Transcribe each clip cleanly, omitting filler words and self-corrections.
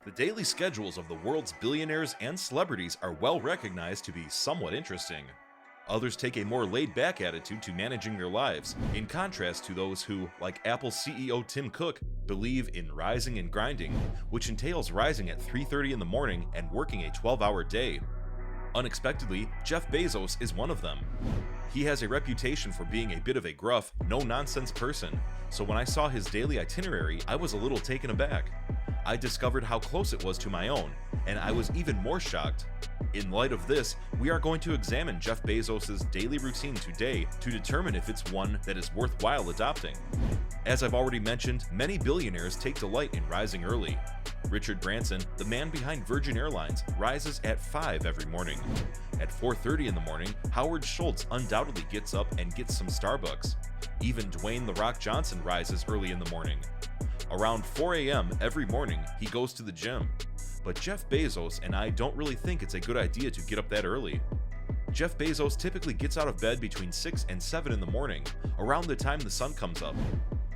The daily schedules of the world's billionaires and celebrities are well recognized to be somewhat interesting. Others take a more laid-back attitude to managing their lives, in contrast to those who, like Apple CEO Tim Cook, believe in rising and grinding, which entails rising at 3:30 in the morning and working a 12-hour day. Unexpectedly, Jeff Bezos is one of them. He has a reputation for being a bit of a gruff, no-nonsense person, so when I saw his daily itinerary, I was a little taken aback. I discovered how close it was to my own, and I was even more shocked. In light of this, we are going to examine Jeff Bezos' daily routine today to determine if it's one that is worthwhile adopting. As I've already mentioned, many billionaires take delight in rising early. Richard Branson, the man behind Virgin Airlines, rises at 5 every morning. At 4:30 in the morning, Howard Schultz undoubtedly gets up and gets some Starbucks. Even Dwayne "The Rock" Johnson rises early in the morning. Around 4 a.m. every morning, he goes to the gym. But Jeff Bezos and I don't really think it's a good idea to get up that early. Jeff Bezos typically gets out of bed between 6 and 7 in the morning, around the time the sun comes up.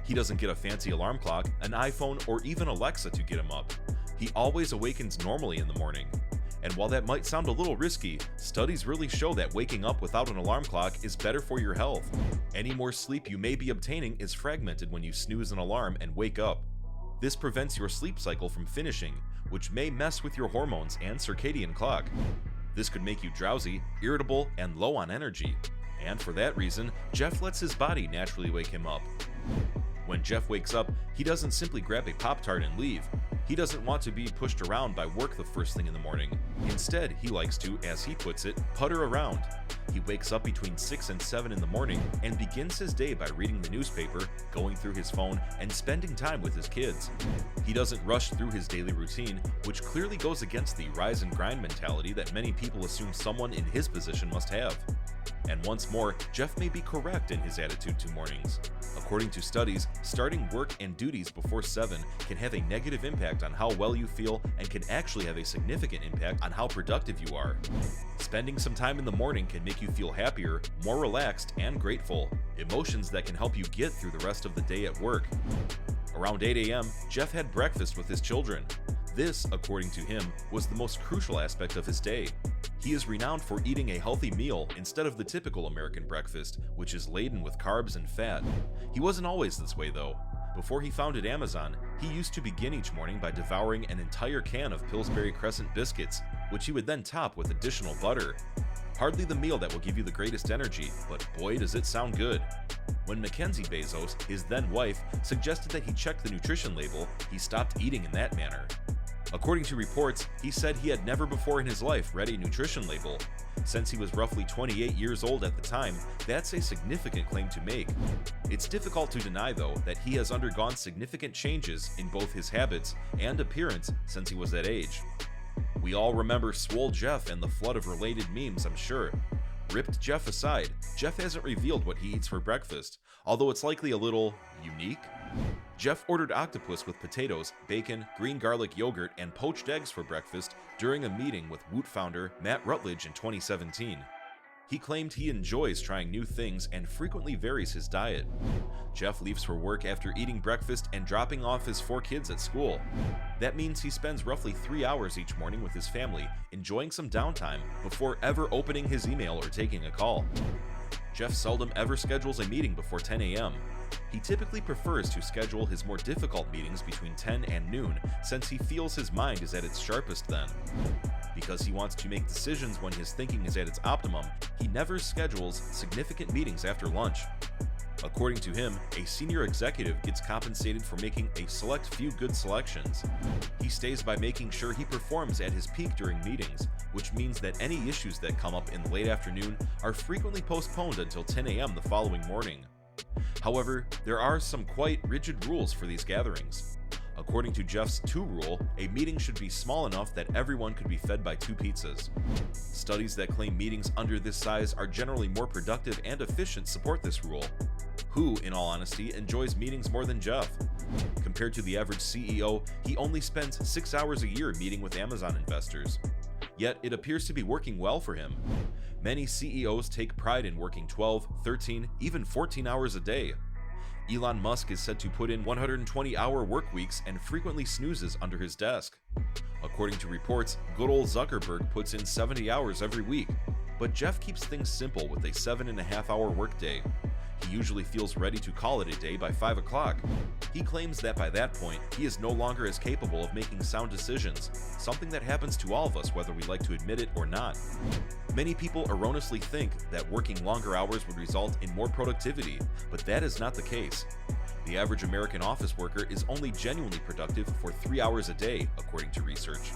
He doesn't get a fancy alarm clock, an iPhone, or even Alexa to get him up. He always awakens normally in the morning. And while that might sound a little risky, studies really show that waking up without an alarm clock is better for your health. Any more sleep you may be obtaining is fragmented when you snooze an alarm and wake up. This prevents your sleep cycle from finishing, which may mess with your hormones and circadian clock. This could make you drowsy, irritable, and low on energy. And for that reason, Jeff lets his body naturally wake him up. When Jeff wakes up, he doesn't simply grab a Pop-Tart and leave. He doesn't want to be pushed around by work the first thing in the morning. Instead, he likes to, as he puts it, putter around. He wakes up between 6 and 7 in the morning and begins his day by reading the newspaper, going through his phone, and spending time with his kids. He doesn't rush through his daily routine, which clearly goes against the rise and grind mentality that many people assume someone in his position must have. And once more, Jeff may be correct in his attitude to mornings. According to studies, starting work and duties before 7 can have a negative impact on how well you feel and can actually have a significant impact on how productive you are. Spending some time in the morning can make you feel happier, more relaxed, and grateful, emotions that can help you get through the rest of the day at work. Around 8 a.m., Jeff had breakfast with his children. This, according to him, was the most crucial aspect of his day. He is renowned for eating a healthy meal instead of the typical American breakfast, which is laden with carbs and fat. He wasn't always this way though. Before he founded Amazon, he used to begin each morning by devouring an entire can of Pillsbury Crescent biscuits, which he would then top with additional butter. Hardly the meal that will give you the greatest energy, but boy does it sound good. When Mackenzie Bezos, his then wife, suggested that he check the nutrition label, he stopped eating in that manner. According to reports, he said he had never before in his life read a nutrition label. Since he was roughly 28 years old at the time, that's a significant claim to make. It's difficult to deny, though, that he has undergone significant changes in both his habits and appearance since he was that age. We all remember Swole Jeff and the flood of related memes, I'm sure. Ripped Jeff aside, Jeff hasn't revealed what he eats for breakfast, although it's likely a little unique. Jeff ordered octopus with potatoes, bacon, green garlic yogurt, and poached eggs for breakfast during a meeting with Woot founder Matt Rutledge in 2017. He claimed he enjoys trying new things and frequently varies his diet. Jeff leaves for work after eating breakfast and dropping off his 4 kids at school. That means he spends roughly 3 hours each morning with his family, enjoying some downtime before ever opening his email or taking a call. Jeff seldom ever schedules a meeting before 10 a.m. He typically prefers to schedule his more difficult meetings between 10 and noon since he feels his mind is at its sharpest then. Because he wants to make decisions when his thinking is at its optimum, he never schedules significant meetings after lunch. According to him, a senior executive gets compensated for making a select few good selections. He stays by making sure he performs at his peak during meetings, which means that any issues that come up in the late afternoon are frequently postponed until 10 a.m. the following morning. However, there are some quite rigid rules for these gatherings. According to Jeff's 2 rule, a meeting should be small enough that everyone could be fed by 2 pizzas. Studies that claim meetings under this size are generally more productive and efficient support this rule. Who, in all honesty, enjoys meetings more than Jeff? Compared to the average CEO, he only spends 6 hours a year meeting with Amazon investors. Yet it appears to be working well for him. Many CEOs take pride in working 12, 13, even 14 hours a day. Elon Musk is said to put in 120-hour work weeks and frequently snoozes under his desk. According to reports, good old Zuckerberg puts in 70 hours every week, but Jeff keeps things simple with a 7.5-hour workday. He usually feels ready to call it a day by 5 o'clock. He claims that by that point, he is no longer as capable of making sound decisions, something that happens to all of us whether we like to admit it or not. Many people erroneously think that working longer hours would result in more productivity, but that is not the case. The average American office worker is only genuinely productive for 3 hours a day, according to research.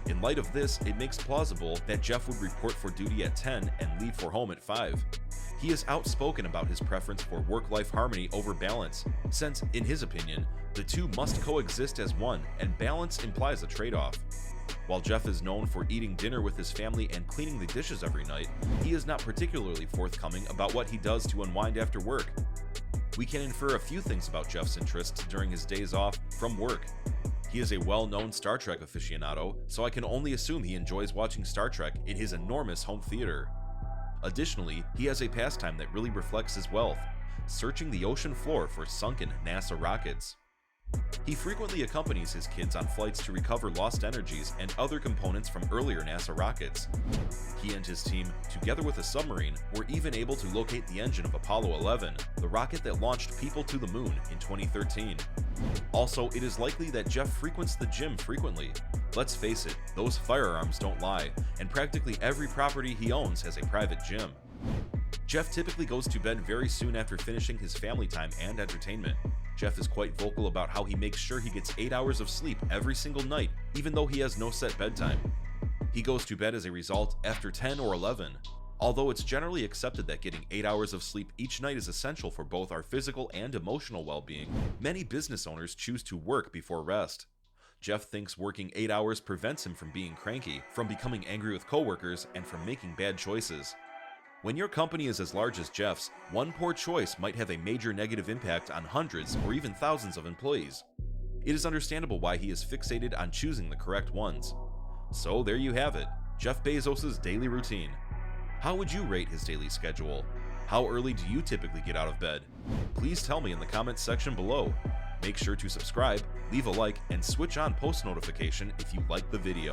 In light of this, it makes plausible that Jeff would report for duty at 10 and leave for home at 5. He is outspoken about his preference for work-life harmony over balance, since, in his opinion, the two must coexist as one, and balance implies a trade-off. While Jeff is known for eating dinner with his family and cleaning the dishes every night, he is not particularly forthcoming about what he does to unwind after work. We can infer a few things about Jeff's interests during his days off from work. He is a well-known Star Trek aficionado, so I can only assume he enjoys watching Star Trek in his enormous home theater. Additionally, he has a pastime that really reflects his wealth, searching the ocean floor for sunken NASA rockets. He frequently accompanies his kids on flights to recover lost energies and other components from earlier NASA rockets. He and his team, together with a submarine, were even able to locate the engine of Apollo 11, the rocket that launched people to the moon in 2013. Also, it is likely that Jeff frequents the gym frequently. Let's face it, those firearms don't lie, and practically every property he owns has a private gym. Jeff typically goes to bed very soon after finishing his family time and entertainment. Jeff is quite vocal about how he makes sure he gets 8 hours of sleep every single night, even though he has no set bedtime. He goes to bed as a result after 10 or 11. Although it's generally accepted that getting 8 hours of sleep each night is essential for both our physical and emotional well-being, many business owners choose to work before rest. Jeff thinks working 8 hours prevents him from being cranky, from becoming angry with coworkers, and from making bad choices. When your company is as large as Jeff's, one poor choice might have a major negative impact on hundreds or even thousands of employees. It is understandable why he is fixated on choosing the correct ones. So there you have it, Jeff Bezos' daily routine. How would you rate his daily schedule? How early do you typically get out of bed? Please tell me in the comments section below. Make sure to subscribe, leave a like, and switch on post notification if you like the video.